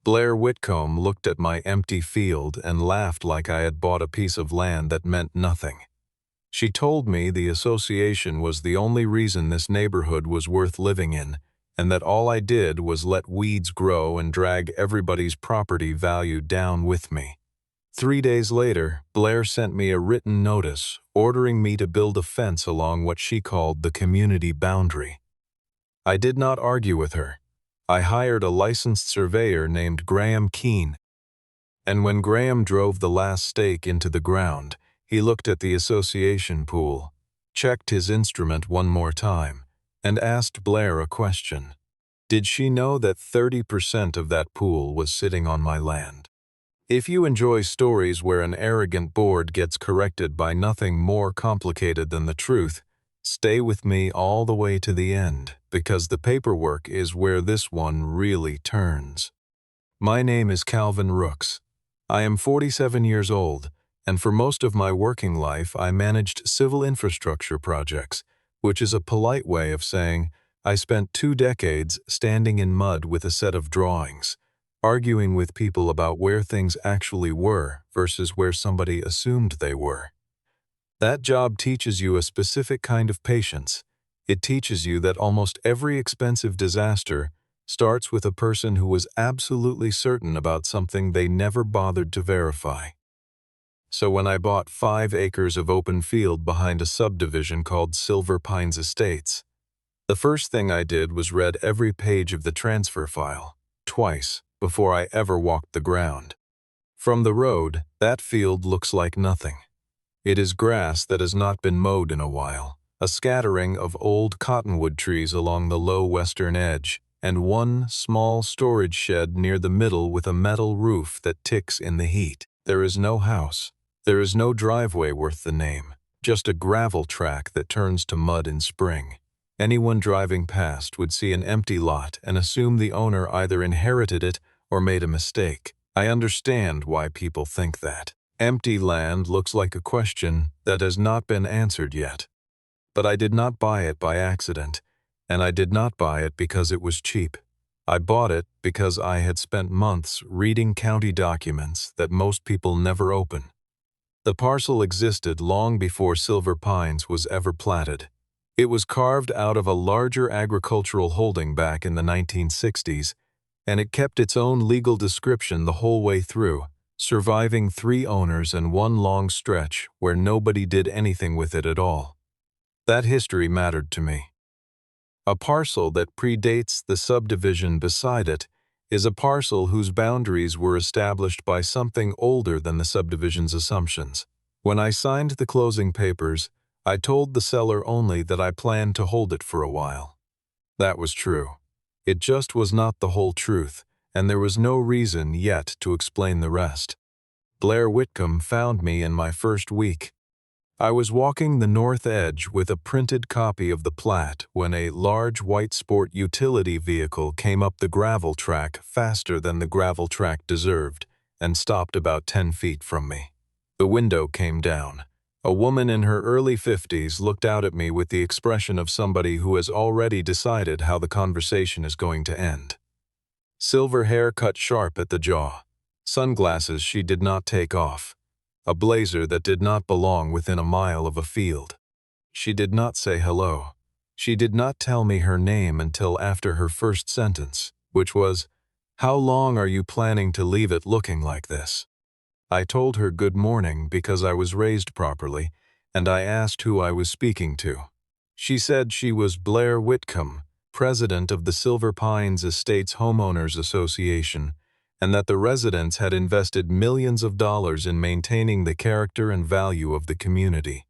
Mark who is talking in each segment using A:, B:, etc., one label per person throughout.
A: Blaire Whitcomb looked at my empty field and laughed like I had bought a piece of land that meant nothing. She told me the association was the only reason this neighborhood was worth living in, and that all I did was let weeds grow and drag everybody's property value down with me. 3 days later, Blaire sent me a written notice ordering me to build a fence along what she called the community boundary. I did not argue with her. I hired a licensed surveyor named Graham Keene, and when Graham drove the last stake into the ground, he looked at the association pool, checked his instrument one more time, and asked Blaire a question. Did she know that 30% of that pool was sitting on my land? If you enjoy stories where an arrogant board gets corrected by nothing more complicated than the truth, stay with me all the way to the end, because the paperwork is where this one really turns. My name is Calvin Rooks. I am 47 years old, and for most of my working life I managed civil infrastructure projects, which is a polite way of saying I spent 2 decades standing in mud with a set of drawings, arguing with people about where things actually were versus where somebody assumed they were. That job teaches you a specific kind of patience. It teaches you that almost every expensive disaster starts with a person who was absolutely certain about something they never bothered to verify. So when I bought 5 acres of open field behind a subdivision called Silver Pines Estates, the first thing I did was read every page of the transfer file, twice, before I ever walked the ground. From the road, that field looks like nothing. It is grass that has not been mowed in a while, a scattering of old cottonwood trees along the low western edge, and one small storage shed near the middle with a metal roof that ticks in the heat. There is no house. There is no driveway worth the name, just a gravel track that turns to mud in spring. Anyone driving past would see an empty lot and assume the owner either inherited it or made a mistake. I understand why people think that. Empty land looks like a question that has not been answered yet. But I did not buy it by accident, and I did not buy it because it was cheap. I bought it because I had spent months reading county documents that most people never open. The parcel existed long before Silver Pines was ever platted. It was carved out of a larger agricultural holding back in the 1960s, and it kept its own legal description the whole way through, surviving 3 owners and one long stretch where nobody did anything with it at all. That history mattered to me. A parcel that predates the subdivision beside it is a parcel whose boundaries were established by something older than the subdivision's assumptions. When I signed the closing papers, I told the seller only that I planned to hold it for a while. That was true. It just was not the whole truth, and there was no reason yet to explain the rest. Blaire Whitcomb found me in my first week. I was walking the north edge with a printed copy of the plat when a large white sport utility vehicle came up the gravel track faster than the gravel track deserved and stopped about 10 feet from me. The window came down. A woman in her early 50s looked out at me with the expression of somebody who has already decided how the conversation is going to end. Silver hair cut sharp at the jaw, sunglasses she did not take off, a blazer that did not belong within a mile of a field. She did not say hello. She did not tell me her name until after her first sentence, which was, "How long are you planning to leave it looking like this?" I told her good morning because I was raised properly, and I asked who I was speaking to. She said she was Blaire Whitcomb, president of the Silver Pines Estates Homeowners Association, and that the residents had invested millions of dollars in maintaining the character and value of the community.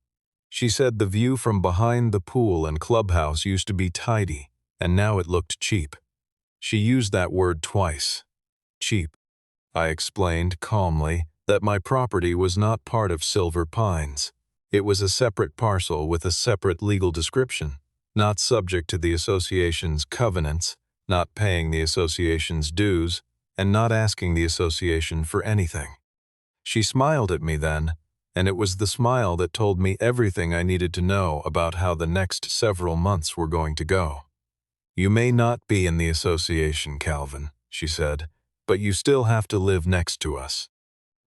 A: She said the view from behind the pool and clubhouse used to be tidy, and now it looked cheap. She used that word twice. Cheap. I explained calmly that my property was not part of Silver Pines. It was a separate parcel with a separate legal description, not subject to the association's covenants, not paying the association's dues, and not asking the association for anything. She smiled at me then, and it was the smile that told me everything I needed to know about how the next several months were going to go. "You may not be in the association, Calvin," she said, but you still have to live next to us."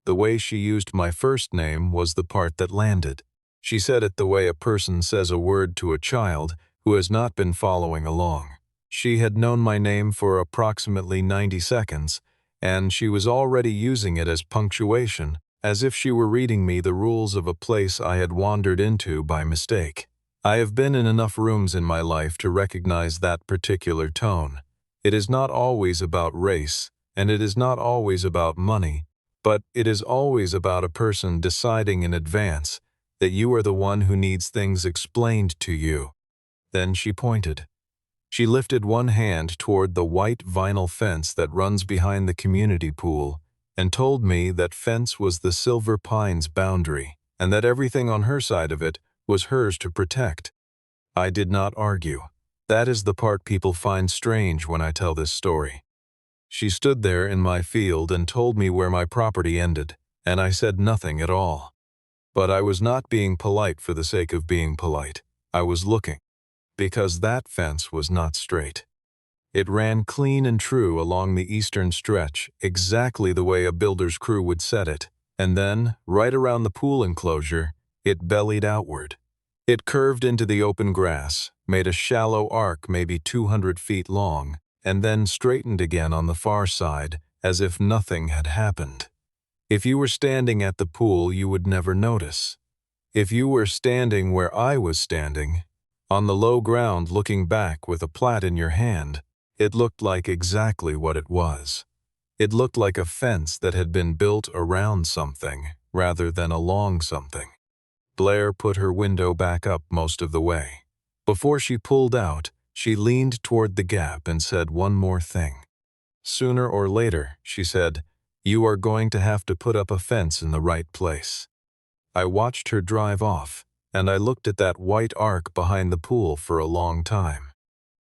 A: The way she used my first name was the part that landed. She said it the way a person says a word to a child who has not been following along. She had known my name for approximately 90 seconds, and she was already using it as punctuation, as if she were reading me the rules of a place I had wandered into by mistake. I have been in enough rooms in my life to recognize that particular tone. It is not always about race, and it is not always about money, but it is always about a person deciding in advance that you are the one who needs things explained to you. Then she pointed. She lifted one hand toward the white vinyl fence that runs behind the community pool and told me that fence was the Silver Pines boundary and that everything on her side of it was hers to protect. I did not argue. That is the part people find strange when I tell this story. She stood there in my field and told me where my property ended, and I said nothing at all. But I was not being polite for the sake of being polite. I was looking, because that fence was not straight. It ran clean and true along the eastern stretch, exactly the way a builder's crew would set it, and then, right around the pool enclosure, it bellied outward. It curved into the open grass, made a shallow arc maybe 200 feet long, and then straightened again on the far side, as if nothing had happened. If you were standing at the pool, you would never notice. If you were standing where I was standing, on the low ground looking back with a plat in your hand, it looked like exactly what it was. It looked like a fence that had been built around something, rather than along something. Blaire put her window back up most of the way. Before she pulled out, she leaned toward the gap and said one more thing. "Sooner or later," she said, "you are going to have to put up a fence in the right place." I watched her drive off, and I looked at that white arc behind the pool for a long time.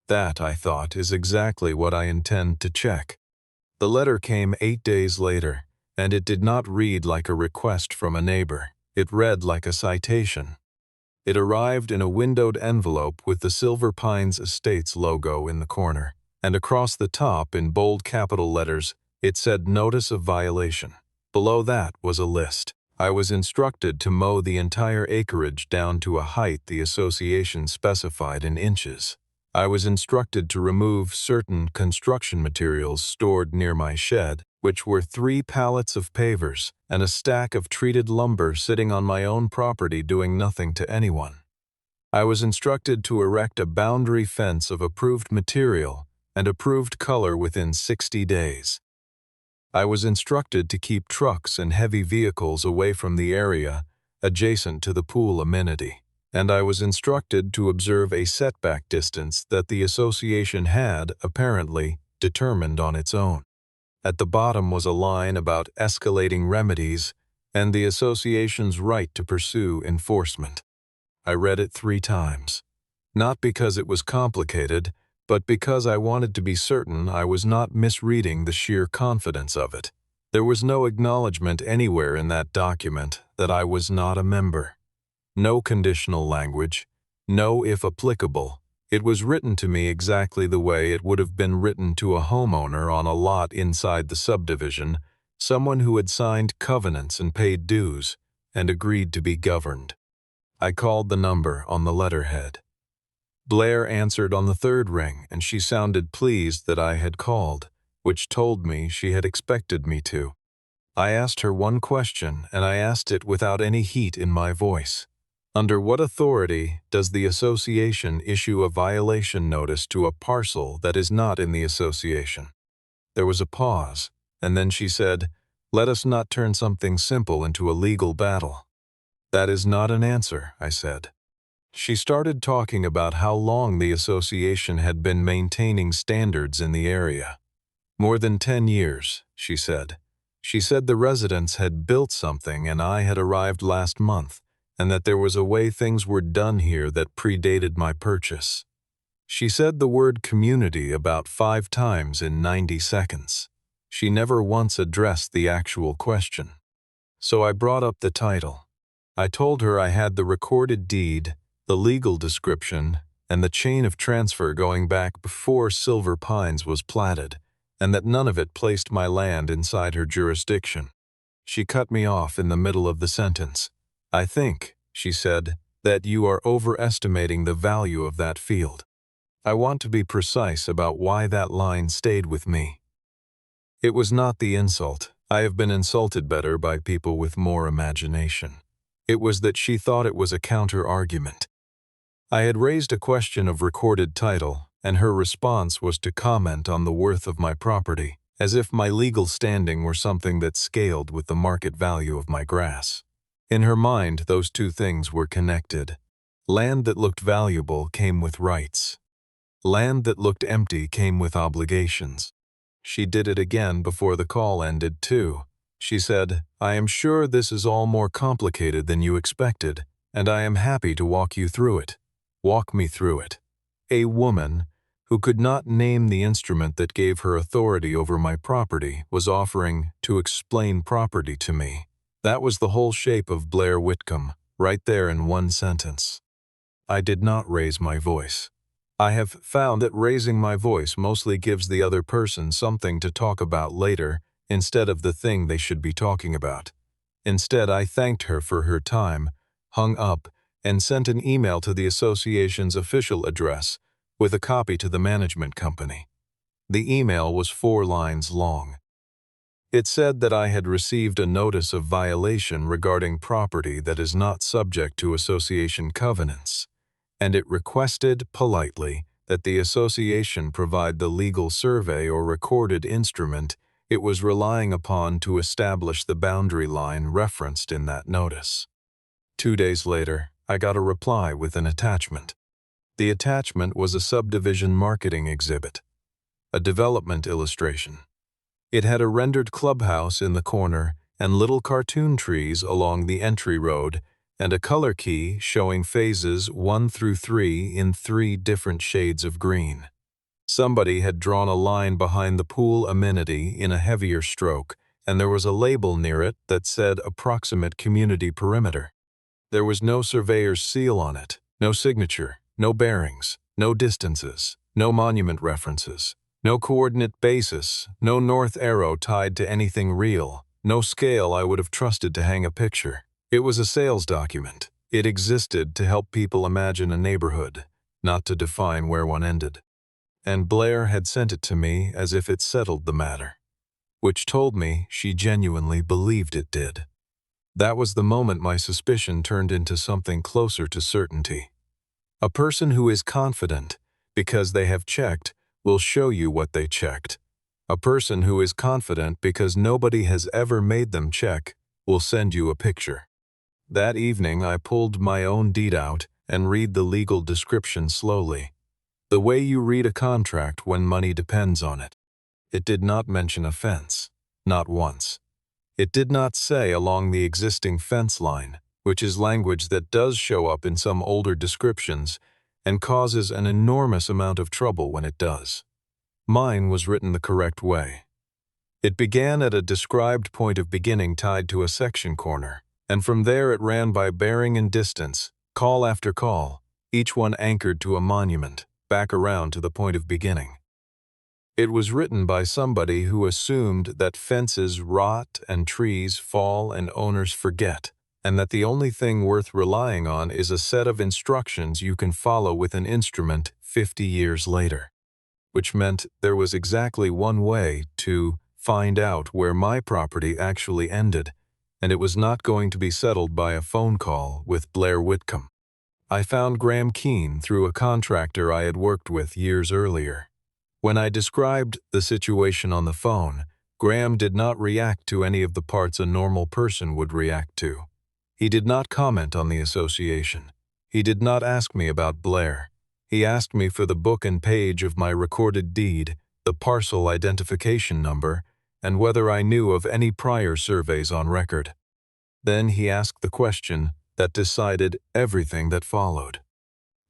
A: That, I thought, is exactly what I intend to check. The letter came 8 days later, and it did not read like a request from a neighbor. It read like a citation. It arrived in a windowed envelope with the Silver Pines Estates logo in the corner, and across the top in bold capital letters, it said Notice of Violation. Below that was a list. I was instructed to mow the entire acreage down to a height the association specified in inches. I was instructed to remove certain construction materials stored near my shed, which were 3 pallets of pavers and a stack of treated lumber sitting on my own property doing nothing to anyone. I was instructed to erect a boundary fence of approved material and approved color within 60 days. I was instructed to keep trucks and heavy vehicles away from the area adjacent to the pool amenity, and I was instructed to observe a setback distance that the association had, apparently, determined on its own. At the bottom was a line about escalating remedies and the association's right to pursue enforcement. I read it 3 times, not because it was complicated, but because I wanted to be certain I was not misreading the sheer confidence of it. There was no acknowledgement anywhere in that document that I was not a member. No conditional language, no if applicable. It was written to me exactly the way it would have been written to a homeowner on a lot inside the subdivision, someone who had signed covenants and paid dues, and agreed to be governed. I called the number on the letterhead. Blaire answered on the 3rd ring, and she sounded pleased that I had called, which told me she had expected me to. I asked her one question, and I asked it without any heat in my voice. Under what authority does the association issue a violation notice to a parcel that is not in the association? There was a pause, and then she said, "Let us not turn something simple into a legal battle." "That is not an answer," I said. She started talking about how long the association had been maintaining standards in the area. "More than 10 years, she said. She said the residents had built something and I had arrived last month, and that there was a way things were done here that predated my purchase. She said the word community about 5 times in 90 seconds. She never once addressed the actual question. So I brought up the title. I told her I had the recorded deed, the legal description, and the chain of transfer going back before Silver Pines was platted, and that none of it placed my land inside her jurisdiction. She cut me off in the middle of the sentence. "I think," she said, "that you are overestimating the value of that field." I want to be precise about why that line stayed with me. It was not the insult. I have been insulted better by people with more imagination. It was that she thought it was a counter-argument. I had raised a question of recorded title, and her response was to comment on the worth of my property, as if my legal standing were something that scaled with the market value of my grass. In her mind, those two things were connected. Land that looked valuable came with rights. Land that looked empty came with obligations. She did it again before the call ended, too. She said, "I am sure this is all more complicated than you expected, and I am happy to walk you through it." Walk me through it. A woman, who could not name the instrument that gave her authority over my property, was offering to explain property to me. That was the whole shape of Blaire Whitcomb, right there in one sentence. I did not raise my voice. I have found that raising my voice mostly gives the other person something to talk about later instead of the thing they should be talking about. Instead, I thanked her for her time, hung up, and sent an email to the association's official address with a copy to the management company. The email was 4 lines long. It said that I had received a notice of violation regarding property that is not subject to association covenants, and it requested, politely, that the association provide the legal survey or recorded instrument it was relying upon to establish the boundary line referenced in that notice. 2 days later, I got a reply with an attachment. The attachment was a subdivision marketing exhibit, a development illustration. It had a rendered clubhouse in the corner and little cartoon trees along the entry road, and a color key showing phases 1 through 3 in 3 different shades of green. Somebody had drawn a line behind the pool amenity in a heavier stroke, and there was a label near it that said approximate community perimeter. There was no surveyor's seal on it, no signature, no bearings, no distances, no monument references, no coordinate basis, no north arrow tied to anything real, no scale I would have trusted to hang a picture. It was a sales document. It existed to help people imagine a neighborhood, not to define where one ended. And Blaire had sent it to me as if it settled the matter, which told me she genuinely believed it did. That was the moment my suspicion turned into something closer to certainty. A person who is confident because they have checked will show you what they checked. A person who is confident because nobody has ever made them check will send you a picture. That evening, I pulled my own deed out and read the legal description slowly, the way you read a contract when money depends on it. It did not mention a fence, not once. It did not say along the existing fence line, which is language that does show up in some older descriptions and causes an enormous amount of trouble when it does. Mine was written the correct way. It began at a described point of beginning tied to a section corner, and from there it ran by bearing and distance, call after call, each one anchored to a monument, back around to the point of beginning. It was written by somebody who assumed that fences rot and trees fall and owners forget, and that the only thing worth relying on is a set of instructions you can follow with an instrument 50 years later. Which meant there was exactly one way to find out where my property actually ended, and it was not going to be settled by a phone call with Blaire Whitcomb. I found Graham Keane through a contractor I had worked with years earlier. When I described the situation on the phone, Graham did not react to any of the parts a normal person would react to. He did not comment on the association. He did not ask me about Blaire. He asked me for the book and page of my recorded deed, the parcel identification number, and whether I knew of any prior surveys on record. Then he asked the question that decided everything that followed.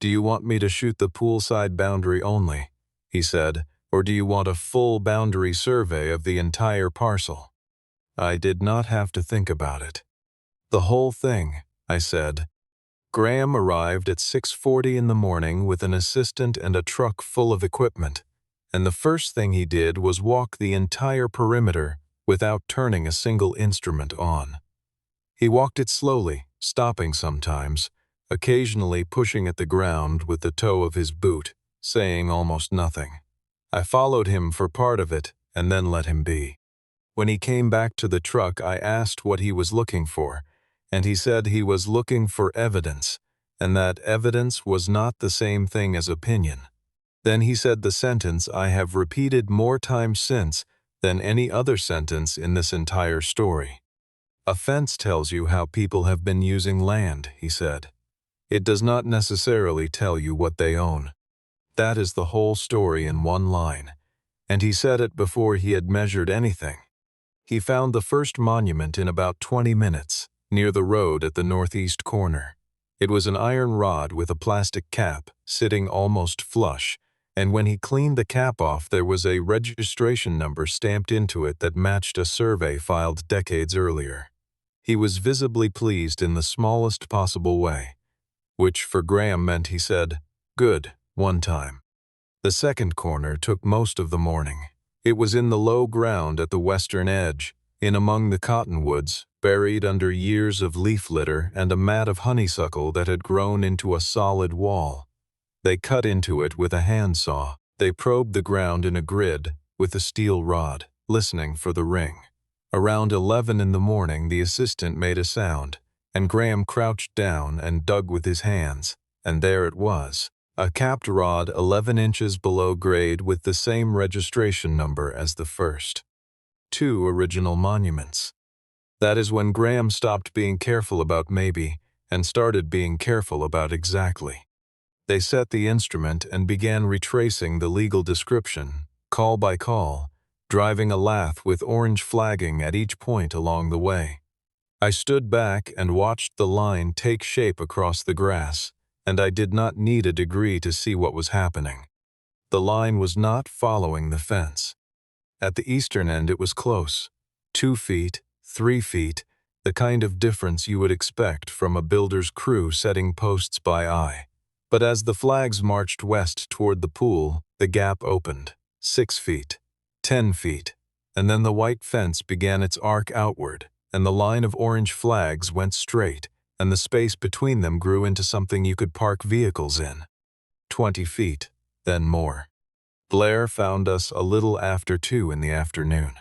A: "Do you want me to shoot the poolside boundary only?" he said, "or do you want a full boundary survey of the entire parcel?" I did not have to think about it. "The whole thing," I said. Graham arrived at 6:40 in the morning with an assistant and a truck full of equipment, and the first thing he did was walk the entire perimeter without turning a single instrument on. He walked it slowly, stopping sometimes, occasionally pushing at the ground with the toe of his boot, saying almost nothing. I followed him for part of it and then let him be. When he came back to the truck, I asked what he was looking for, and he said he was looking for evidence, and that evidence was not the same thing as opinion. Then he said the sentence I have repeated more times since than any other sentence in this entire story. A fence tells you how people have been using land, he said. It does not necessarily tell you what they own. That is the whole story in one line, and he said it before he had measured anything. He found the first monument in about 20 minutes, near the road at the northeast corner. It was an iron rod with a plastic cap, sitting almost flush, and when he cleaned the cap off, there was a registration number stamped into it that matched a survey filed decades earlier. He was visibly pleased in the smallest possible way, which for Graham meant he said, "Good," one time. The second corner took most of the morning. It was in the low ground at the western edge, in among the cottonwoods, buried under years of leaf litter and a mat of honeysuckle that had grown into a solid wall. They cut into it with a handsaw. They probed the ground in a grid with a steel rod, listening for the ring. Around 11 in the morning, the assistant made a sound, and Graham crouched down and dug with his hands, and there it was, a capped rod 11 inches below grade with the same registration number as the first. 2 original monuments. That is when Graham stopped being careful about maybe and started being careful about exactly. They set the instrument and began retracing the legal description, call by call, driving a lath with orange flagging at each point along the way. I stood back and watched the line take shape across the grass, and I did not need a degree to see what was happening. The line was not following the fence. At the eastern end it was close, 2 feet, 3 feet, the kind of difference you would expect from a builder's crew setting posts by eye. But as the flags marched west toward the pool, the gap opened, 6 feet, 10 feet, and then the white fence began its arc outward, and the line of orange flags went straight, and the space between them grew into something you could park vehicles in. 20 feet, then more. Blaire found us a little after 2 in the afternoon.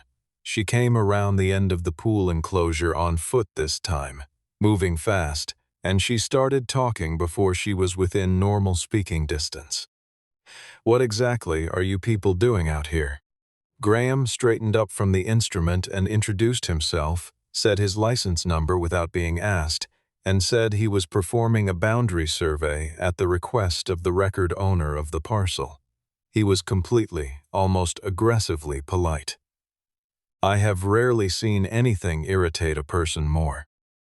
A: She came around the end of the pool enclosure on foot this time, moving fast, and she started talking before she was within normal speaking distance. "What exactly are you people doing out here?" Graham straightened up from the instrument and introduced himself, said his license number without being asked, and said he was performing a boundary survey at the request of the record owner of the parcel. He was completely, almost aggressively polite. I have rarely seen anything irritate a person more.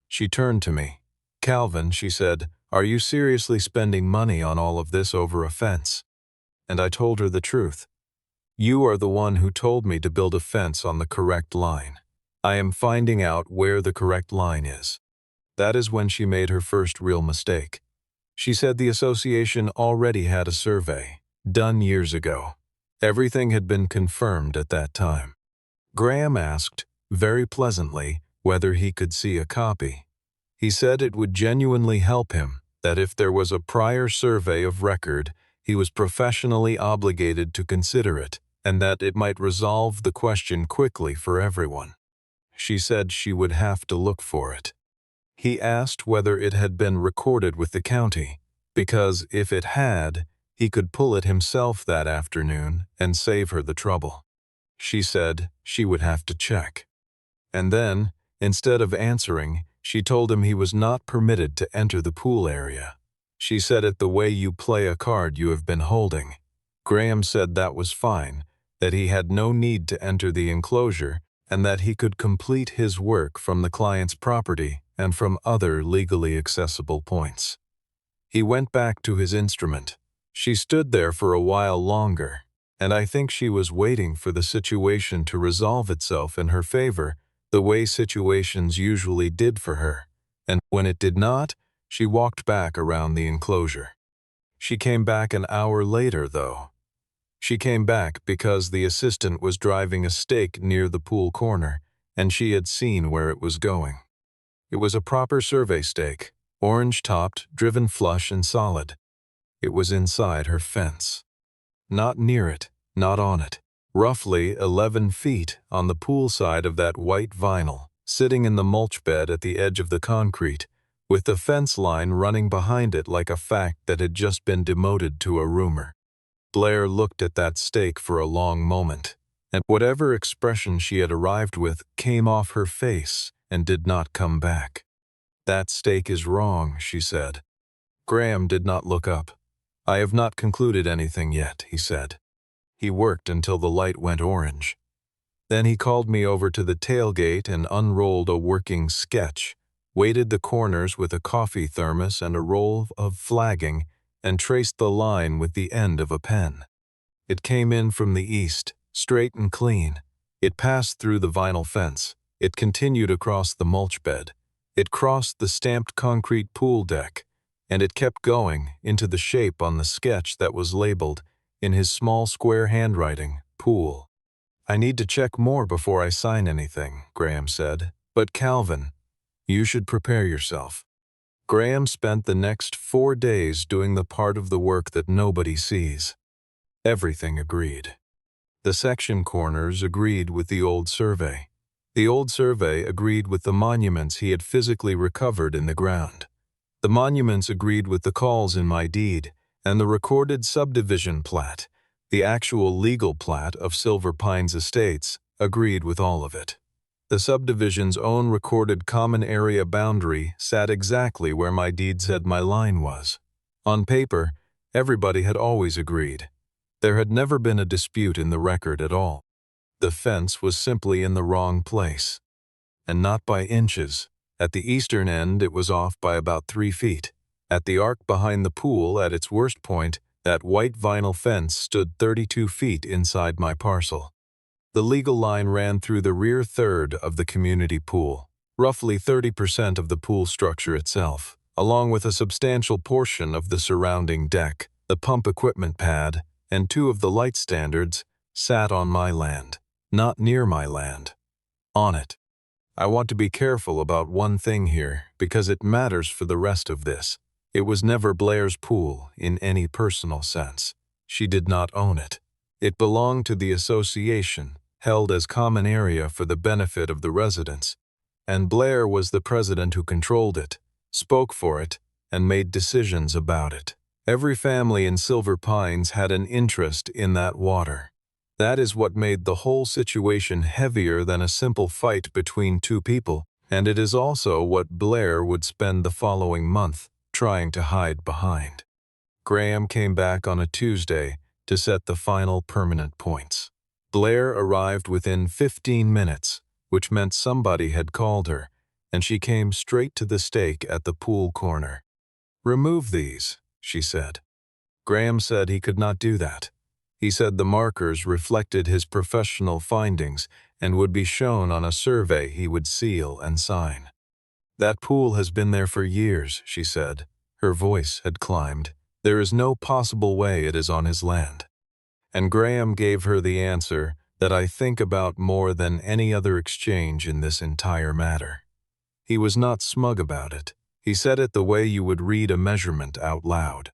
A: She turned to me. "Calvin," she said, "are you seriously spending money on all of this over a fence?" And I told her the truth. "You are the one who told me to build a fence on the correct line. I am finding out where the correct line is." That is when she made her first real mistake. She said the association already had a survey, done years ago. Everything had been confirmed at that time. Graham asked, very pleasantly, whether he could see a copy. He said it would genuinely help him, that if there was a prior survey of record, he was professionally obligated to consider it, and that it might resolve the question quickly for everyone. She said she would have to look for it. He asked whether it had been recorded with the county, because if it had, he could pull it himself that afternoon and save her the trouble. She said she would have to check. And then, instead of answering, she told him he was not permitted to enter the pool area. She said it the way you play a card you have been holding. Graham said that was fine, that he had no need to enter the enclosure, and that he could complete his work from the client's property and from other legally accessible points. He went back to his instrument. She stood there for a while longer, and I think she was waiting for the situation to resolve itself in her favor, the way situations usually did for her, and when it did not, she walked back around the enclosure. She came back an hour later, though. She came back because the assistant was driving a stake near the pool corner, and she had seen where it was going. It was a proper survey stake, orange-topped, driven flush and solid. It was inside her fence. Not near it, not on it. Roughly 11 feet on the pool side of that white vinyl, sitting in the mulch bed at the edge of the concrete, with the fence line running behind it like a fact that had just been demoted to a rumor. Blaire looked at that stake for a long moment, and whatever expression she had arrived with came off her face and did not come back. "That stake is wrong," she said. Graham did not look up. "I have not concluded anything yet," he said. He worked until the light went orange. Then he called me over to the tailgate and unrolled a working sketch, weighted the corners with a coffee thermos and a roll of flagging, and traced the line with the end of a pen. It came in from the east, straight and clean. It passed through the vinyl fence. It continued across the mulch bed. It crossed the stamped concrete pool deck, and it kept going into the shape on the sketch that was labeled, in his small square handwriting, pool. "I need to check more before I sign anything," Graham said. "But Calvin, you should prepare yourself." Graham spent the next 4 days doing the part of the work that nobody sees. Everything agreed. The section corners agreed with the old survey. The old survey agreed with the monuments he had physically recovered in the ground. The monuments agreed with the calls in my deed, and the recorded subdivision plat, the actual legal plat of Silver Pines Estates, agreed with all of it. The subdivision's own recorded common area boundary sat exactly where my deed said my line was. On paper, everybody had always agreed. There had never been a dispute in the record at all. The fence was simply in the wrong place. And not by inches. At the eastern end, it was off by about 3 feet. At the arc behind the pool, at its worst point, that white vinyl fence stood 32 feet inside my parcel. The legal line ran through the rear third of the community pool, roughly 30% of the pool structure itself, along with a substantial portion of the surrounding deck. The pump equipment pad and 2 of the light standards sat on my land, not near my land, on it. I want to be careful about one thing here because it matters for the rest of this. It was never Blaire's pool in any personal sense. She did not own it. It belonged to the association, held as common area for the benefit of the residents, and Blaire was the president who controlled it, spoke for it, and made decisions about it. Every family in Silver Pines had an interest in that water. That is what made the whole situation heavier than a simple fight between 2 people, and it is also what Blaire would spend the following month trying to hide behind. Graham came back on a Tuesday to set the final permanent points. Blaire arrived within 15 minutes, which meant somebody had called her, and she came straight to the stake at the pool corner. "Remove these," she said. Graham said he could not do that. He said the markers reflected his professional findings and would be shown on a survey he would seal and sign. "That pool has been there for years," she said. Her voice had climbed. "There is no possible way it is on his land." And Graham gave her the answer that I think about more than any other exchange in this entire matter. He was not smug about it. He said it the way you would read a measurement out loud.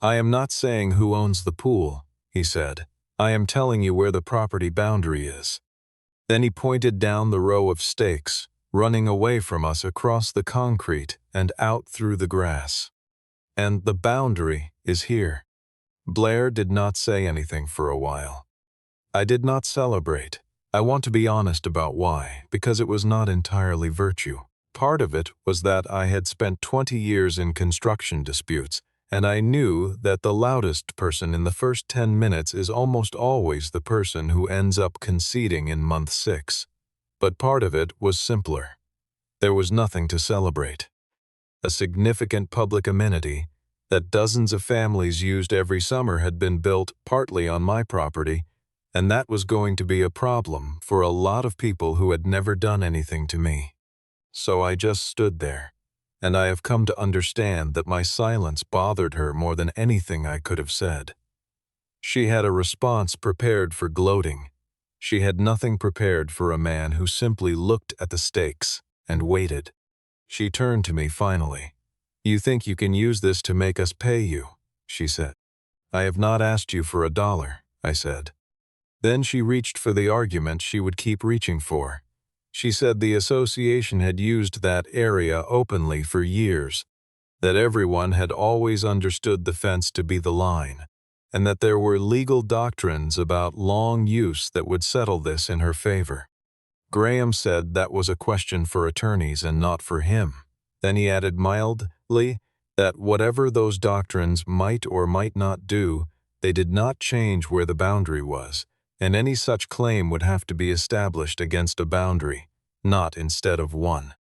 A: "I am not saying who owns the pool," he said. "I am telling you where the property boundary is." Then he pointed down the row of stakes, running away from us across the concrete and out through the grass. "And the boundary is here." Blaire did not say anything for a while. I did not celebrate. I want to be honest about why, because it was not entirely virtue. Part of it was that I had spent 20 years in construction disputes, and I knew that the loudest person in the first 10 minutes is almost always the person who ends up conceding in month 6. But part of it was simpler. There was nothing to celebrate. A significant public amenity that dozens of families used every summer had been built partly on my property, and that was going to be a problem for a lot of people who had never done anything to me. So I just stood there, and I have come to understand that my silence bothered her more than anything I could have said. She had a response prepared for gloating. She had nothing prepared for a man who simply looked at the stakes and waited. She turned to me finally. "You think you can use this to make us pay you," she said. "I have not asked you for $1, I said. Then she reached for the argument she would keep reaching for. She said the association had used that area openly for years, that everyone had always understood the fence to be the line, and that there were legal doctrines about long use that would settle this in her favor. Graham said that was a question for attorneys and not for him. Then he added mildly that whatever those doctrines might or might not do, they did not change where the boundary was, and any such claim would have to be established against a boundary, not instead of one.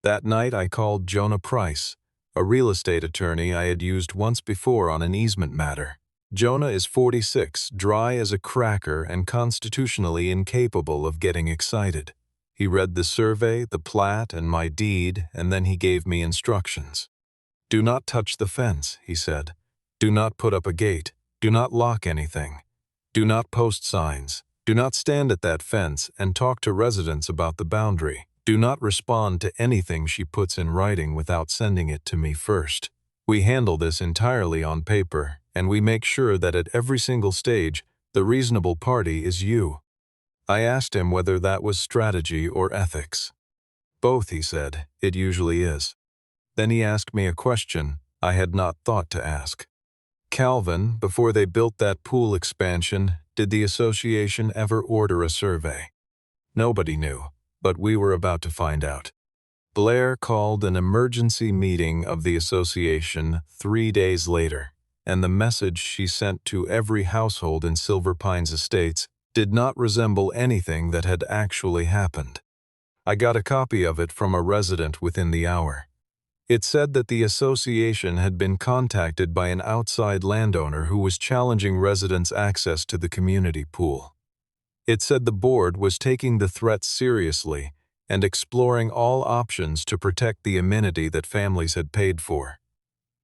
A: That night I called Jonah Price, a real estate attorney I had used once before on an easement matter. Jonah is 46, dry as a cracker and constitutionally incapable of getting excited. He read the survey, the plat, and my deed, and then he gave me instructions. "Do not touch the fence," he said. "Do not put up a gate. Do not lock anything. Do not post signs. Do not stand at that fence and talk to residents about the boundary. Do not respond to anything she puts in writing without sending it to me first. We handle this entirely on paper, and we make sure that at every single stage, the reasonable party is you." I asked him whether that was strategy or ethics. "Both," he said. "It usually is." Then he asked me a question I had not thought to ask. "Calvin, before they built that pool expansion, did the association ever order a survey?" Nobody knew, but we were about to find out. Blaire called an emergency meeting of the association 3 days later, and the message she sent to every household in Silver Pines Estates did not resemble anything that had actually happened. I got a copy of it from a resident within the hour. It said that the association had been contacted by an outside landowner who was challenging residents' access to the community pool. It said the board was taking the threat seriously and exploring all options to protect the amenity that families had paid for.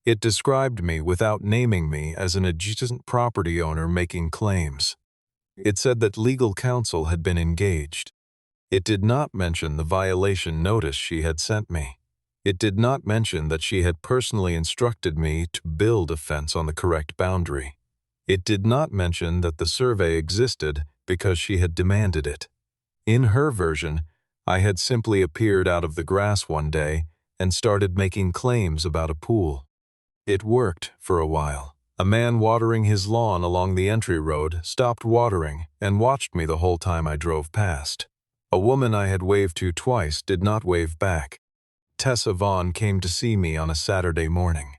A: It described me without naming me as an adjacent property owner making claims. It said that legal counsel had been engaged. It did not mention the violation notice she had sent me. It did not mention that she had personally instructed me to build a fence on the correct boundary. It did not mention that the survey existed because she had demanded it. In her version, I had simply appeared out of the grass one day and started making claims about a pool. It worked for a while. A man watering his lawn along the entry road stopped watering and watched me the whole time I drove past. A woman I had waved to twice did not wave back. Tessa Vaughn came to see me on a Saturday morning.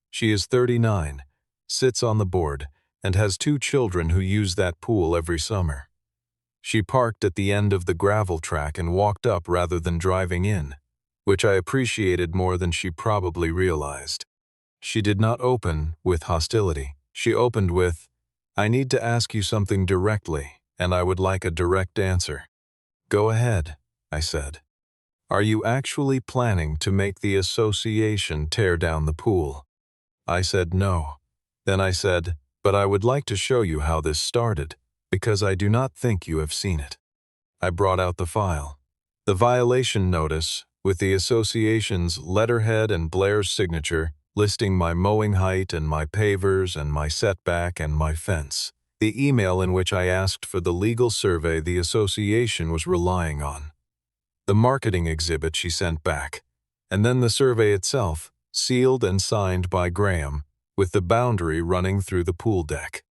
A: She is 39, sits on the board, and has 2 children who use that pool every summer. She parked at the end of the gravel track and walked up rather than driving in, which I appreciated more than she probably realized. She did not open with hostility. She opened with, "I need to ask you something directly, and I would like a direct answer." "Go ahead," I said. "Are you actually planning to make the association tear down the pool?" I said no. Then I said, "But I would like to show you how this started, because I do not think you have seen it." I brought out the file. The violation notice, with the association's letterhead and Blaire's signature, listing my mowing height and my pavers and my setback and my fence. The email in which I asked for the legal survey the association was relying on. The marketing exhibit she sent back, and then the survey itself, sealed and signed by Graham, with the boundary running through the pool deck.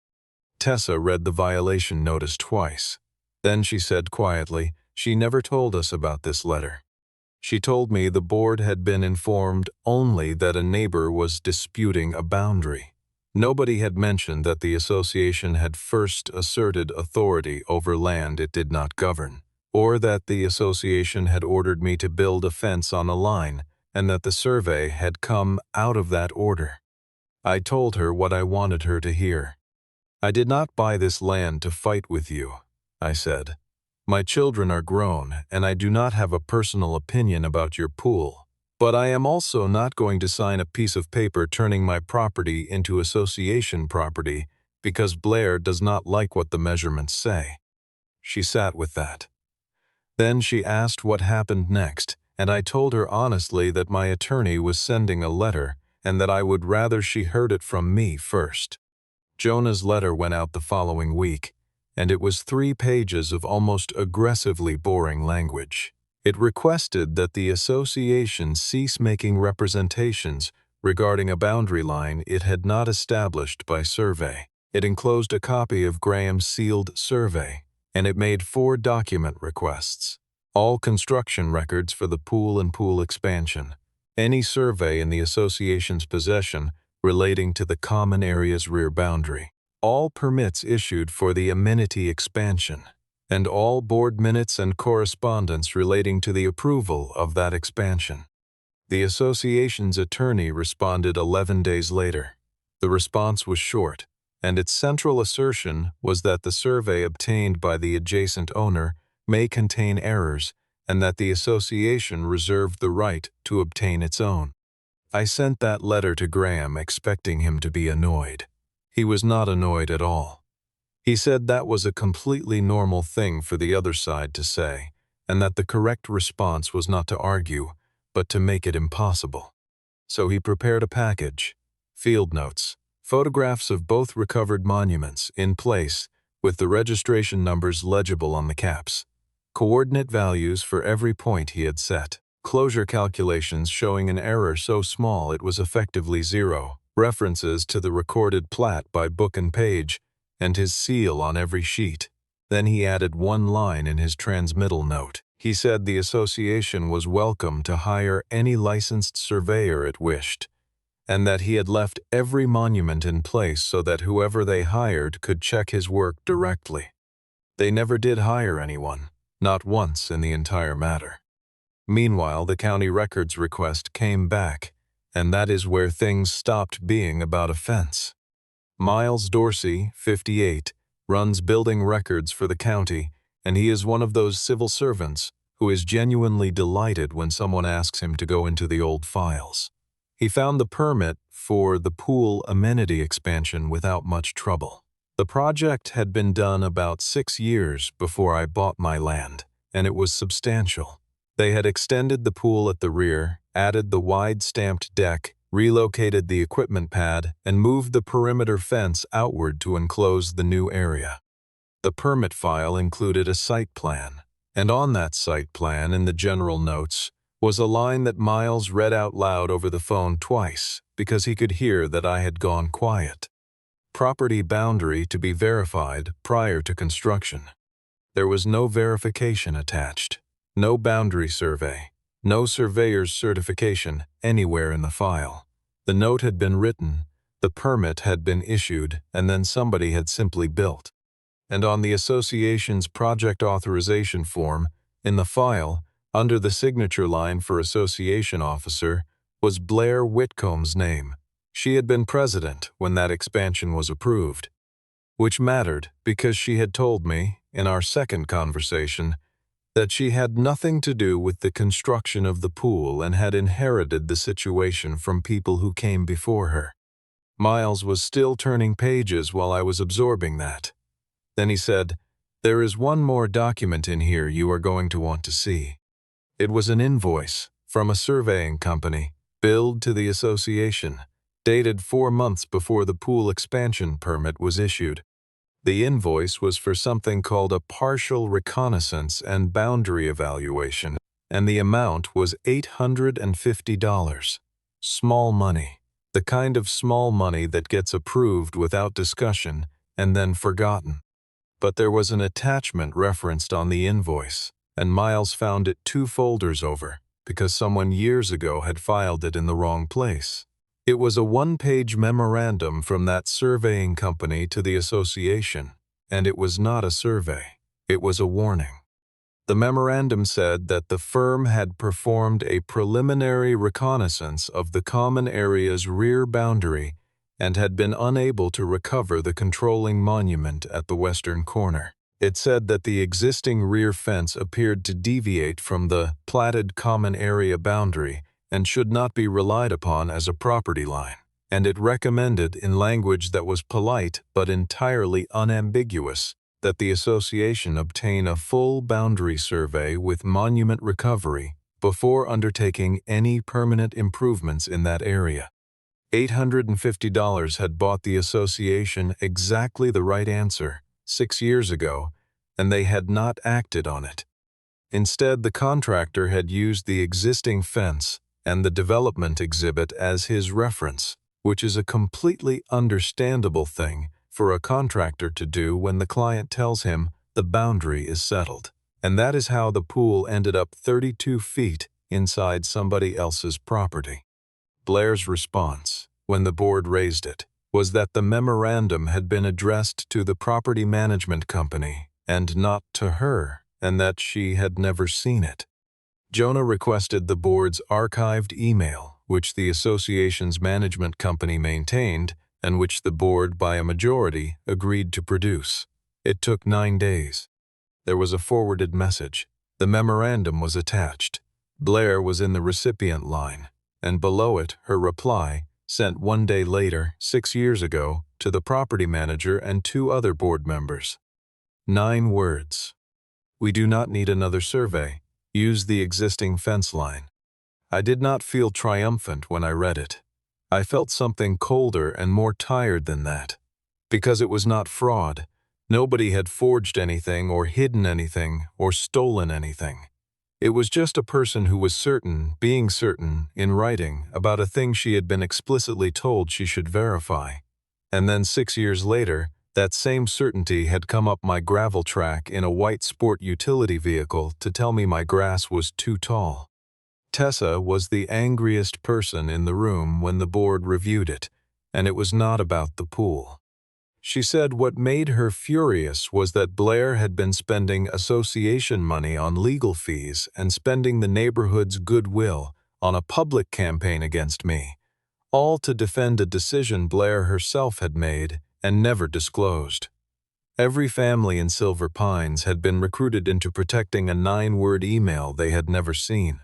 A: Tessa read the violation notice twice. Then she said quietly, "She never told us about this letter. She told me the board had been informed only that a neighbor was disputing a boundary. Nobody had mentioned that the association had first asserted authority over land it did not govern, or that the association had ordered me to build a fence on a line, and that the survey had come out of that order." I told her what I wanted her to hear. "I did not buy this land to fight with you," I said. "My children are grown, and I do not have a personal opinion about your pool. But I am also not going to sign a piece of paper turning my property into association property because Blaire does not like what the measurements say. She sat with that. Then she asked what happened next, and I told her honestly that my attorney was sending a letter and that I would rather she heard it from me first. Jonah's letter went out the following week, and it was 3 pages of almost aggressively boring language. It requested that the association cease making representations regarding a boundary line it had not established by survey. It enclosed a copy of Graham's sealed survey, and it made 4 document requests, all construction records for the pool and pool expansion, any survey in the association's possession relating to the common area's rear boundary, all permits issued for the amenity expansion, and all board minutes and correspondence relating to the approval of that expansion. The association's attorney responded 11 days later. The response was short, and its central assertion was that the survey obtained by the adjacent owner may contain errors and that the association reserved the right to obtain its own. I sent that letter to Graham expecting him to be annoyed. He was not annoyed at all. He said that was a completely normal thing for the other side to say, and that the correct response was not to argue, but to make it impossible. So he prepared a package, field notes, photographs of both recovered monuments in place with the registration numbers legible on the caps, coordinate values for every point he had set, closure calculations showing an error so small it was effectively 0, references to the recorded plat by book and page, and his seal on every sheet. Then he added 1 line in his transmittal note. He said the association was welcome to hire any licensed surveyor it wished, and that he had left every monument in place so that whoever they hired could check his work directly. They never did hire anyone, not once in the entire matter. Meanwhile, the county records request came back, and that is where things stopped being about a fence. Miles Dorsey, 58, runs building records for the county, and he is one of those civil servants who is genuinely delighted when someone asks him to go into the old files. He found the permit for the pool amenity expansion without much trouble. The project had been done about 6 years before I bought my land, and it was substantial. They had extended the pool at the rear, added the wide stamped deck, relocated the equipment pad, and moved the perimeter fence outward to enclose the new area. The permit file included a site plan, and on that site plan in the general notes was a line that Miles read out loud over the phone twice because he could hear that I had gone quiet. Property boundary to be verified prior to construction. There was no verification attached, no boundary survey, no surveyor's certification anywhere in the file. The note had been written, the permit had been issued, and then somebody had simply built. And on the association's project authorization form, in the file, under the signature line for association officer, was Blaire Whitcomb's name. She had been president when that expansion was approved, which mattered because she had told me, in our second conversation, that she had nothing to do with the construction of the pool and had inherited the situation from people who came before her. Miles was still turning pages while I was absorbing that. Then he said, "There is one more document in here you are going to want to see." It was an invoice from a surveying company, billed to the association, dated 4 months before the pool expansion permit was issued. The invoice was for something called a partial reconnaissance and boundary evaluation, and the amount was $850. Small money. The kind of small money that gets approved without discussion and then forgotten. But there was an attachment referenced on the invoice, and Miles found it 2 folders over because someone years ago had filed it in the wrong place. It was a 1-page memorandum from that surveying company to the association, and it was not a survey. It was a warning. The memorandum said that the firm had performed a preliminary reconnaissance of the common area's rear boundary and had been unable to recover the controlling monument at the western corner. It said that the existing rear fence appeared to deviate from the platted common area boundary and should not be relied upon as a property line. and it recommended in language that was polite but entirely unambiguous that the association obtain a full boundary survey with monument recovery before undertaking any permanent improvements in that area. $850 had bought the association exactly the right answer 6 years ago, and they had not acted on it. Instead, the contractor had used the existing fence and the development exhibit as his reference, which is a completely understandable thing for a contractor to do when the client tells him the boundary is settled. And that is how the pool ended up 32 feet inside somebody else's property. Blaire's response, when the board raised it, was that the memorandum had been addressed to the property management company and not to her, and that she had never seen it. Jonah requested the board's archived email, which the association's management company maintained and which the board, by a majority, agreed to produce. It took 9 days. There was a forwarded message. The memorandum was attached. Blaire was in the recipient line, and below it her reply, sent 1 day later, 6 years ago, to the property manager and 2 other board members. 9 words. We do not need another survey. Use the existing fence line. I did not feel triumphant when I read it. I felt something colder and more tired than that. Because it was not fraud. Nobody had forged anything or hidden anything or stolen anything. It was just a person who was certain, being certain, in writing, about a thing she had been explicitly told she should verify. And then 6 years later, that same certainty had come up my gravel track in a white sport utility vehicle to tell me my grass was too tall. Tessa was the angriest person in the room when the board reviewed it, and it was not about the pool. She said what made her furious was that Blaire had been spending association money on legal fees and spending the neighborhood's goodwill on a public campaign against me, all to defend a decision Blaire herself had made and never disclosed. Every family in Silver Pines had been recruited into protecting a 9-word email they had never seen.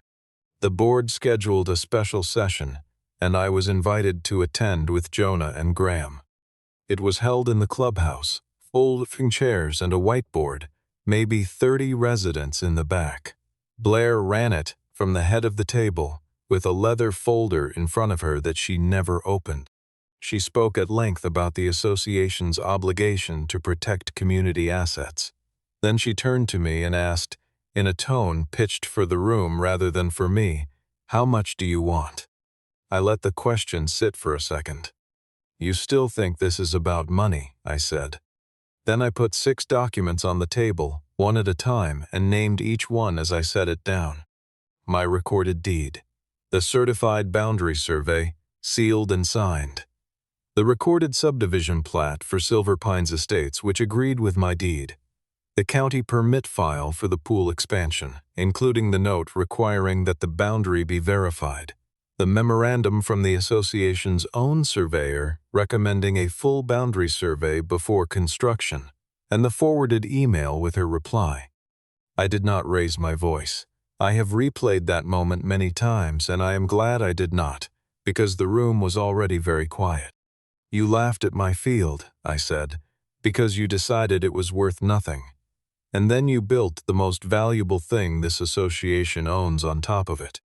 A: The board scheduled a special session, and I was invited to attend with Jonah and Graham. It was held in the clubhouse, folding chairs and a whiteboard, maybe 30 residents in the back. Blaire ran it from the head of the table, with a leather folder in front of her that she never opened. She spoke at length about the association's obligation to protect community assets. Then she turned to me and asked, in a tone pitched for the room rather than for me, "How much do you want?" I let the question sit for a second. "You still think this is about money," I said. Then I put 6 documents on the table, one at a time, and named each one as I set it down. My recorded deed. The certified boundary survey, sealed and signed. The recorded subdivision plat for Silver Pines Estates, which agreed with my deed. The county permit file for the pool expansion, including the note requiring that the boundary be verified. The memorandum from the association's own surveyor recommending a full boundary survey before construction, and the forwarded email with her reply. I did not raise my voice. I have replayed that moment many times, and I am glad I did not, because the room was already very quiet. "You laughed at my field," I said, "because you decided it was worth nothing. And then you built the most valuable thing this association owns on top of it."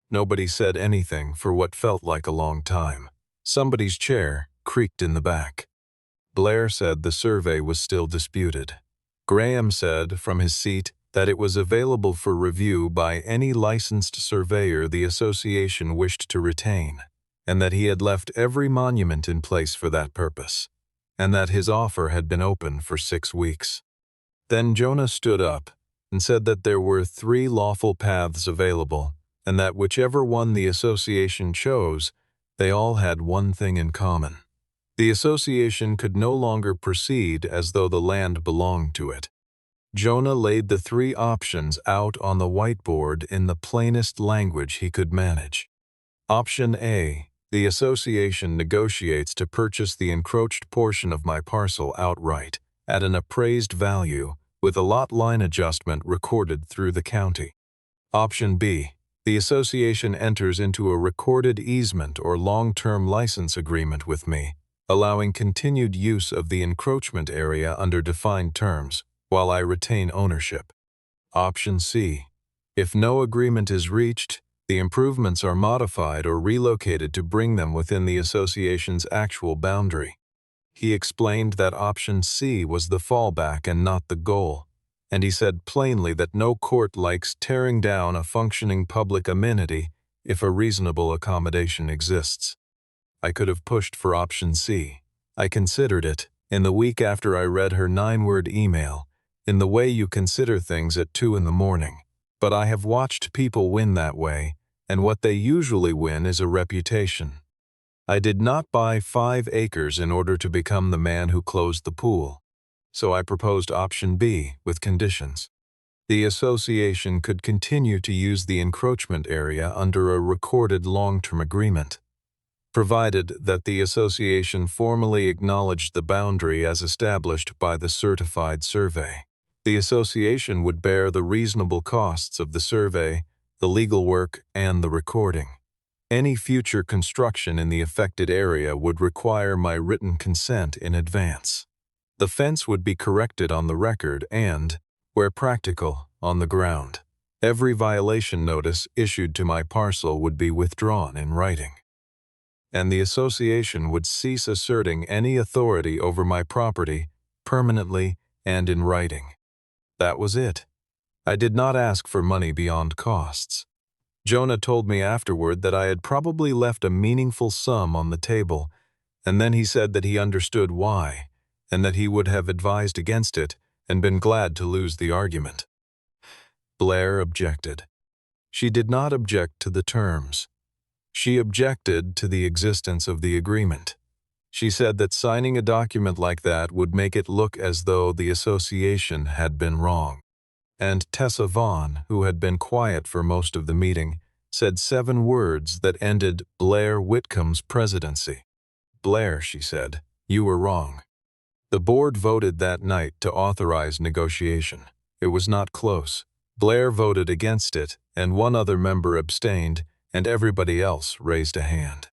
A: Nobody said anything for what felt like a long time. Somebody's chair creaked in the back. Blaire said the survey was still disputed. Graham said from his seat that it was available for review by any licensed surveyor the association wished to retain, and that he had left every monument in place for that purpose, and that his offer had been open for 6 weeks. Then Jonah stood up and said that there were 3 lawful paths available, and that whichever one the association chose, they all had one thing in common. The association could no longer proceed as though the land belonged to it. Jonah laid the 3 options out on the whiteboard in the plainest language he could manage. Option A, the association negotiates to purchase the encroached portion of my parcel outright, at an appraised value, with a lot line adjustment recorded through the county. Option B, The association enters into a recorded easement or long-term license agreement with me, allowing continued use of the encroachment area under defined terms, while I retain ownership. Option C. If no agreement is reached, the improvements are modified or relocated to bring them within the association's actual boundary. He explained that option C was the fallback and not the goal, and he said plainly that no court likes tearing down a functioning public amenity if a reasonable accommodation exists. I could have pushed for option C. I considered it, in the week after I read her 9-word email, in the way you consider things at 2 in the morning. But I have watched people win that way, and what they usually win is a reputation. I did not buy 5 acres in order to become the man who closed the pool, so I proposed option B with conditions. The association could continue to use the encroachment area under a recorded long-term agreement, provided that the association formally acknowledged the boundary as established by the certified survey. The association would bear the reasonable costs of the survey, the legal work, and the recording. Any future construction in the affected area would require my written consent in advance. The fence would be corrected on the record and, where practical, on the ground. Every violation notice issued to my parcel would be withdrawn in writing, and the association would cease asserting any authority over my property permanently and in writing. That was it. I did not ask for money beyond costs. Jonah told me afterward that I had probably left a meaningful sum on the table, and then he said that he understood why, and that he would have advised against it and been glad to lose the argument. Blaire objected. She did not object to the terms. She objected to the existence of the agreement. She said that signing a document like that would make it look as though the association had been wrong. And Tessa Vaughn, who had been quiet for most of the meeting, said 7 words that ended Blaire Whitcomb's presidency. "Blaire," she said, "you were wrong." The board voted that night to authorize negotiation. It was not close. Blaire voted against it, and 1 other member abstained, and everybody else raised a hand.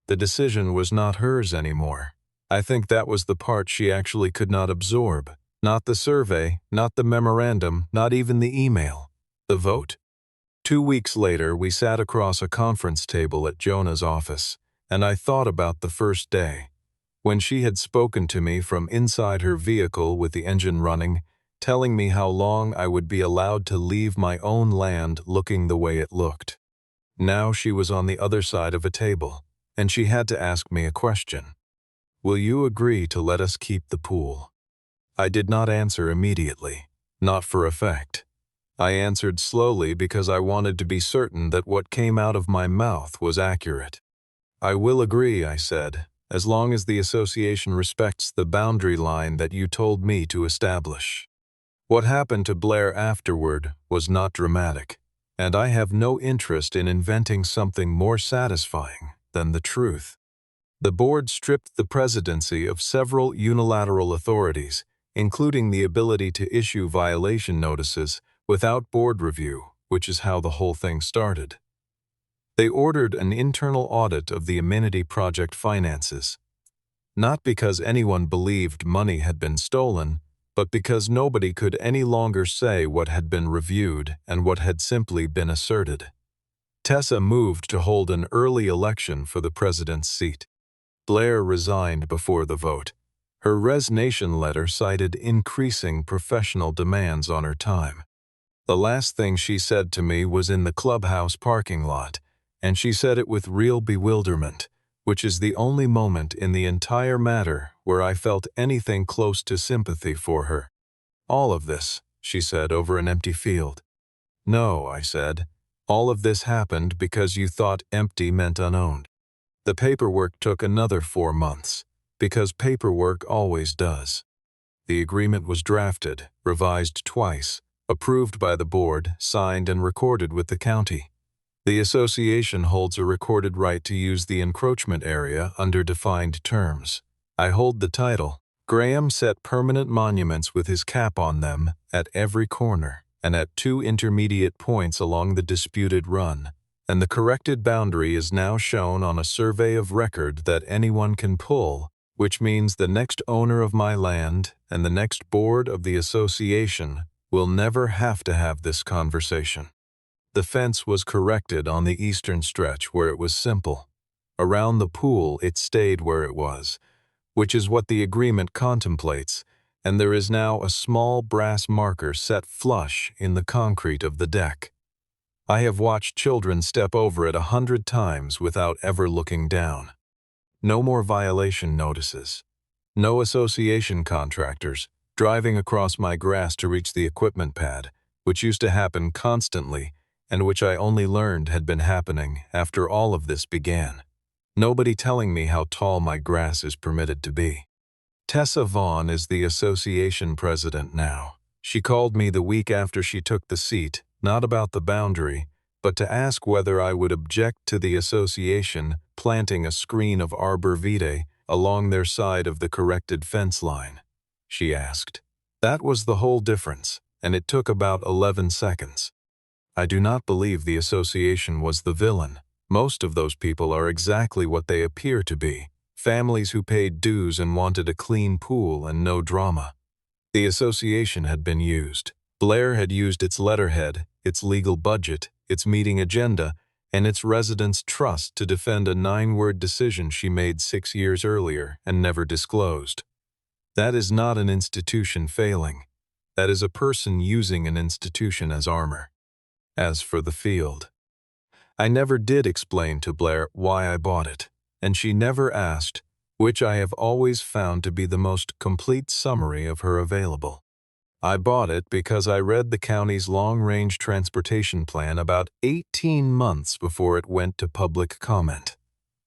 A: The decision was not hers anymore. I think that was the part she actually could not absorb. Not the survey, not the memorandum, not even the email. The vote. 2 weeks later, we sat across a conference table at Jonah's office, and I thought about the first day, when she had spoken to me from inside her vehicle with the engine running, telling me how long I would be allowed to leave my own land looking the way it looked. Now she was on the other side of a table, and she had to ask me a question. "Will you agree to let us keep the pool?" I did not answer immediately, not for effect. I answered slowly because I wanted to be certain that what came out of my mouth was accurate. "I will agree," I said, "as long as the association respects the boundary line that you told me to establish." What happened to Blaire afterward was not dramatic, and I have no interest in inventing something more satisfying than the truth. The board stripped the presidency of several unilateral authorities, including the ability to issue violation notices without board review, which is how the whole thing started. They ordered an internal audit of the amenity project finances, not because anyone believed money had been stolen, but because nobody could any longer say what had been reviewed and what had simply been asserted. Tessa moved to hold an early election for the president's seat. Blaire resigned before the vote. Her resignation letter cited increasing professional demands on her time. The last thing she said to me was in the clubhouse parking lot, and she said it with real bewilderment, which is the only moment in the entire matter where I felt anything close to sympathy for her. "All of this," she said over an empty field. "No," I said. "All of this happened because you thought empty meant unowned." The paperwork took another 4 months, because paperwork always does. The agreement was drafted, revised twice, approved by the board, signed and recorded with the county. The association holds a recorded right to use the encroachment area under defined terms. I hold the title. Graham set permanent monuments with his cap on them at every corner and at 2 intermediate points along the disputed run, and the corrected boundary is now shown on a survey of record that anyone can pull, which means the next owner of my land and the next board of the association will never have to have this conversation. The fence was corrected on the eastern stretch where it was simple. Around the pool, it stayed where it was, which is what the agreement contemplates, and there is now a small brass marker set flush in the concrete of the deck. I have watched children step over it 100 times without ever looking down. No more violation notices. No association contractors driving across my grass to reach the equipment pad, which used to happen constantly and which I only learned had been happening after all of this began. Nobody telling me how tall my grass is permitted to be. Tessa Vaughn is the association president now. She called me the week after she took the seat, not about the boundary, but to ask whether I would object to the association planting a screen of arbor vitae along their side of the corrected fence line. She asked. That was the whole difference, and it took about 11 seconds. I do not believe the association was the villain. Most of those people are exactly what they appear to be, families who paid dues and wanted a clean pool and no drama. The association had been used. Blaire had used its letterhead, its legal budget, its meeting agenda, and its residents' trust to defend a 9-word decision she made 6 years earlier and never disclosed. That is not an institution failing. That is a person using an institution as armor. As for the field, I never did explain to Blaire why I bought it, and she never asked, which I have always found to be the most complete summary of her available. I bought it because I read the county's long-range transportation plan about 18 months before it went to public comment.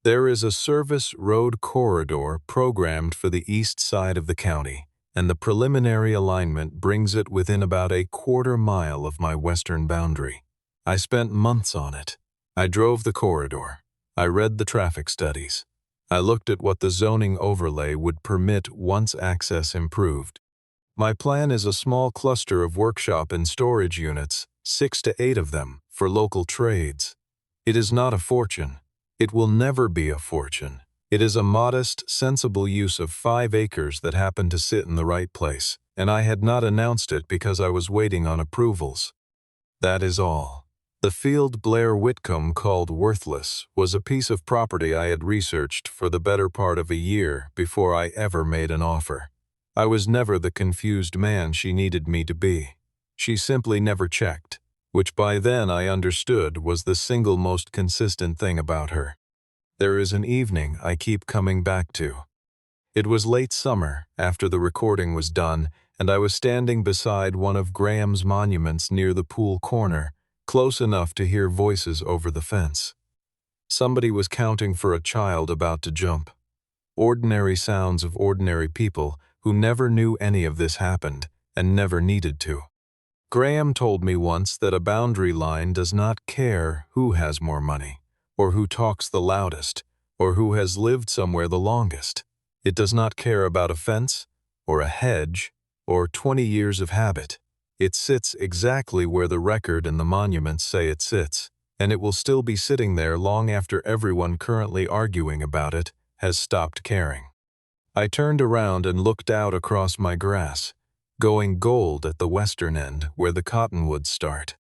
A: There is a service road corridor programmed for the east side of the county, and the preliminary alignment brings it within about a quarter mile of my western boundary. I spent months on it. I drove the corridor. I read the traffic studies. I looked at what the zoning overlay would permit once access improved. My plan is a small cluster of workshop and storage units, 6 to 8 of them, for local trades. It is not a fortune. It will never be a fortune. It is a modest, sensible use of 5 acres that happened to sit in the right place, and I had not announced it because I was waiting on approvals. That is all. The field Blaire Whitcomb called worthless was a piece of property I had researched for the better part of a year before I ever made an offer. I was never the confused man she needed me to be. She simply never checked, which by then I understood was the single most consistent thing about her. There is an evening I keep coming back to. It was late summer after the recording was done, and I was standing beside one of Graham's monuments near the pool corner, close enough to hear voices over the fence. Somebody was counting for a child about to jump. Ordinary sounds of ordinary people who never knew any of this happened and never needed to. Graham told me once that a boundary line does not care who has more money, or who talks the loudest, or who has lived somewhere the longest. It does not care about a fence, or a hedge, or 20 years of habit. It sits exactly where the record and the monuments say it sits, and it will still be sitting there long after everyone currently arguing about it has stopped caring. I turned around and looked out across my grass, going gold at the western end where the cottonwoods start.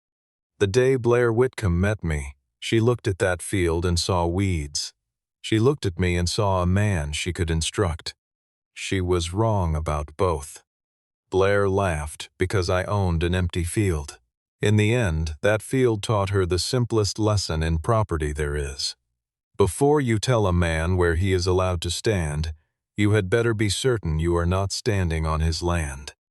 A: The day Blaire Whitcomb met me, she looked at that field and saw weeds. She looked at me and saw a man she could instruct. She was wrong about both. Blaire laughed because I owned an empty field. In the end, that field taught her the simplest lesson in property there is. Before you tell a man where he is allowed to stand, you had better be certain you are not standing on his land.